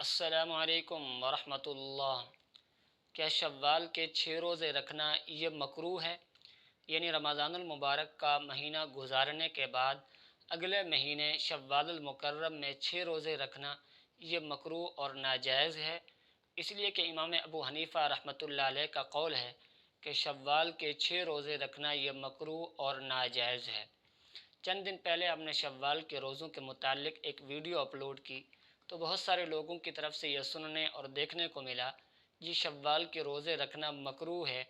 السلام علیکم ورحمۃ اللہ۔ کیا شوال کے 6 روزے رکھنا یہ مکروہ ہے؟ یعنی رمضان المبارک کا مہینہ گزارنے کے بعد اگلے مہینے شوال المکرم میں 6 روزے رکھنا یہ مکروہ اور ناجائز ہے، اس لیے کہ امام ابو حنیفہ رحمۃ اللہ علیہ کا قول ہے کہ شوال کے 6 روزے رکھنا یہ مکروہ اور ناجائز ہے۔ چند دن پہلے ہم نے شوال کے روزوں کے متعلق ایک ویڈیو اپلوڈ کی تو بہت سارے لوگوں کی طرف سے یہ سننے اور دیکھنے کو ملا جی شوال کے روزے رکھنا مکروہ ہے،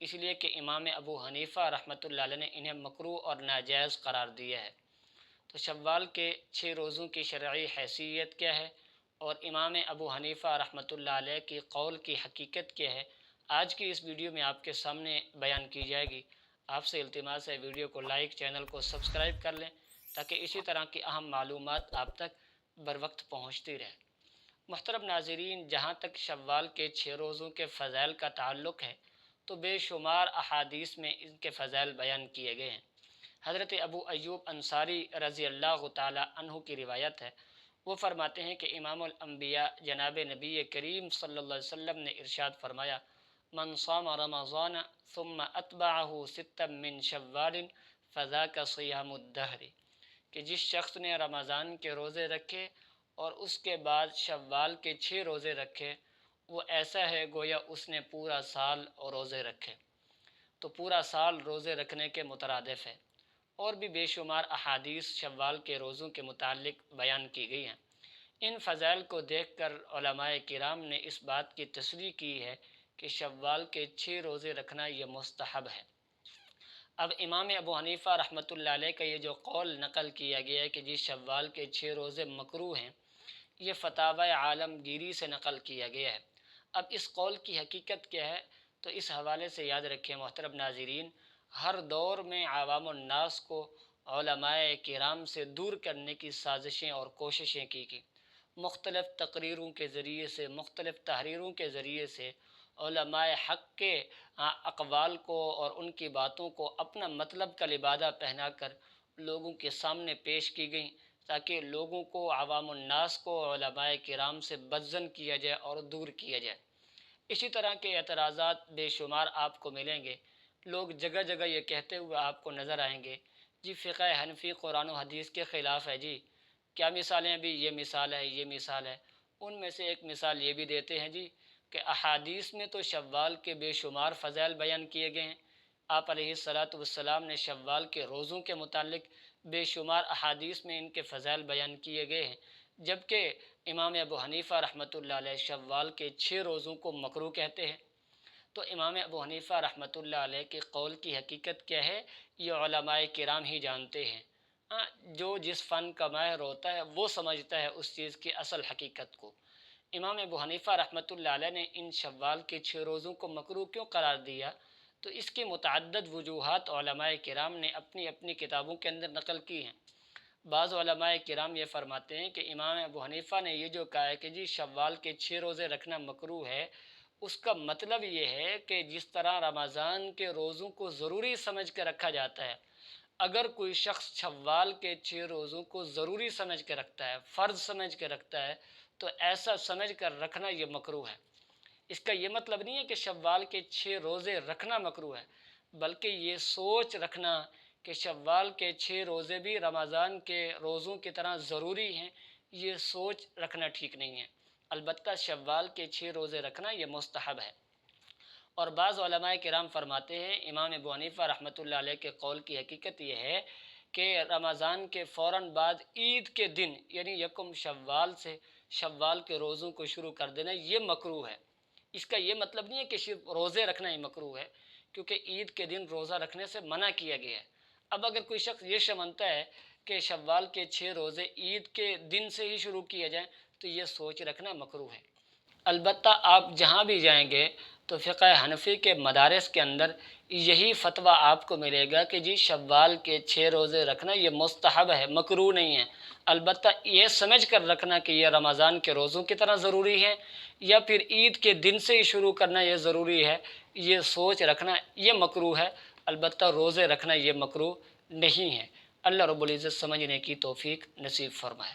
اس لیے کہ امام ابو حنیفہ رحمۃ اللہ علیہ نے انہیں مکروہ اور ناجائز قرار دیا ہے۔ تو شوال کے 6 روزوں کی شرعی حیثیت کیا ہے اور امام ابو حنیفہ رحمۃ اللہ علیہ کی قول کی حقیقت کیا ہے، آج کی اس ویڈیو میں آپ کے سامنے بیان کی جائے گی۔ آپ سے التماس ہے ویڈیو کو لائک، چینل کو سبسکرائب کر لیں تاکہ اسی طرح کی اہم معلومات آپ تک بر وقت پہنچتی رہے۔ محترم ناظرین، جہاں تک شوال کے 6 روزوں کے فضائل کا تعلق ہے تو بے شمار احادیث میں ان کے فضائل بیان کیے گئے ہیں۔ حضرت ابو ایوب انصاری رضی اللہ تعالی عنہ کی روایت ہے، وہ فرماتے ہیں کہ امام الانبیاء جناب نبی کریم صلی اللہ علیہ وسلم نے ارشاد فرمایا، من صام رمضان ثم اتبعہ ستا من شوال فذاک صیام الدہر، کہ جس شخص نے رمضان کے روزے رکھے اور اس کے بعد شوال کے 6 روزے رکھے، وہ ایسا ہے گویا اس نے پورا سال روزے رکھے۔ تو پورا سال روزے رکھنے کے مترادف ہے۔ اور بھی بے شمار احادیث شوال کے روزوں کے متعلق بیان کی گئی ہیں۔ ان فضائل کو دیکھ کر علماء کرام نے اس بات کی تصریح کی ہے کہ شوال کے 6 روزے رکھنا یہ مستحب ہے۔ اب امام ابو حنیفہ رحمۃ اللہ علیہ کا یہ جو قول نقل کیا گیا ہے کہ جی شوال کے 6 روزے مکروہ ہیں، یہ فتاوی عالمگیری سے نقل کیا گیا ہے۔ اب اس قول کی حقیقت کیا ہے تو اس حوالے سے یاد رکھیں محترم ناظرین، ہر دور میں عوام الناس کو علماء کرام سے دور کرنے کی سازشیں اور کوششیں کی مختلف تقریروں کے ذریعے سے، مختلف تحریروں کے ذریعے سے علماء حق کے اقوال کو اور ان کی باتوں کو اپنا مطلب کا لبادہ پہنا کر لوگوں کے سامنے پیش کی گئیں تاکہ لوگوں کو، عوام الناس کو علماء کرام سے بدظن کیا جائے اور دور کیا جائے۔ اسی طرح کے اعتراضات بے شمار آپ کو ملیں گے۔ لوگ جگہ جگہ یہ کہتے ہوئے آپ کو نظر آئیں گے، جی فقہ حنفی قرآن و حدیث کے خلاف ہے، جی کیا مثالیں بھی، یہ مثال ہے، یہ مثال ہے۔ ان میں سے ایک مثال یہ بھی دیتے ہیں جی کہ احادیث میں تو شوال کے بے شمار فضائل بیان کیے گئے ہیں، آپ علیہ الصلاۃ والسلام نے شوال کے روزوں کے متعلق بے شمار احادیث میں ان کے فضائل بیان کیے گئے ہیں، جبکہ امام ابو حنیفہ رحمۃ اللہ علیہ شوال کے 6 روزوں کو مکروہ کہتے ہیں۔ تو امام ابو حنیفہ رحمۃ اللہ علیہ کے قول کی حقیقت کیا ہے یہ علماء کرام ہی جانتے ہیں۔ جو جس فن کا ماہر ہوتا ہے وہ سمجھتا ہے اس چیز کی اصل حقیقت کو۔ امام ابو حنیفہ رحمۃ اللہ علیہ نے ان شوال کے 6 روزوں کو مکروہ کیوں قرار دیا تو اس کی متعدد وجوہات علماء کرام نے اپنی اپنی کتابوں کے اندر نقل کی ہیں۔ بعض علماء کرام یہ فرماتے ہیں کہ امام ابو حنیفہ نے یہ جو کہا ہے کہ جی شوال کے 6 روزے رکھنا مکروہ ہے، اس کا مطلب یہ ہے کہ جس طرح رمضان کے روزوں کو ضروری سمجھ کے رکھا جاتا ہے، اگر کوئی شخص شوال کے 6 روزوں کو ضروری سمجھ کے رکھتا ہے، فرض سمجھ کے رکھتا ہے، تو ایسا سمجھ کر رکھنا یہ مکروہ ہے۔ اس کا یہ مطلب نہیں ہے کہ شوال کے 6 روزے رکھنا مکروہ ہے، بلکہ یہ سوچ رکھنا کہ شوال کے 6 روزے بھی رمضان کے روزوں کی طرح ضروری ہیں، یہ سوچ رکھنا ٹھیک نہیں ہے۔ البتہ شوال کے 6 روزے رکھنا یہ مستحب ہے۔ اور بعض علماء کرام فرماتے ہیں امام ابو حنیفہ رحمۃ اللہ علیہ کے قول کی حقیقت یہ ہے کہ رمضان کے فوراً بعد عید کے دن یعنی یکم شوال سے شوال کے روزوں کو شروع کر دینا یہ مکروہ ہے۔ اس کا یہ مطلب نہیں ہے کہ صرف روزے رکھنا ہی مکروہ ہے، کیونکہ عید کے دن روزہ رکھنے سے منع کیا گیا ہے۔ اب اگر کوئی شخص یہ سمجھتا ہے کہ شوال کے 6 روزے عید کے دن سے ہی شروع کیے جائیں تو یہ سوچ رکھنا مکروہ ہے۔ البتہ آپ جہاں بھی جائیں گے تو فقہ حنفی کے مدارس کے اندر یہی فتویٰ آپ کو ملے گا کہ جی شوال کے 6 روزے رکھنا یہ مستحب ہے، مکروہ نہیں ہے۔ البتہ یہ سمجھ کر رکھنا کہ یہ رمضان کے روزوں کی طرح ضروری ہے یا پھر عید کے دن سے ہی شروع کرنا یہ ضروری ہے، یہ سوچ رکھنا یہ مکروہ ہے۔ البتہ روزے رکھنا یہ مکروہ نہیں ہے۔ اللہ رب العزت سمجھنے کی توفیق نصیب فرمائے۔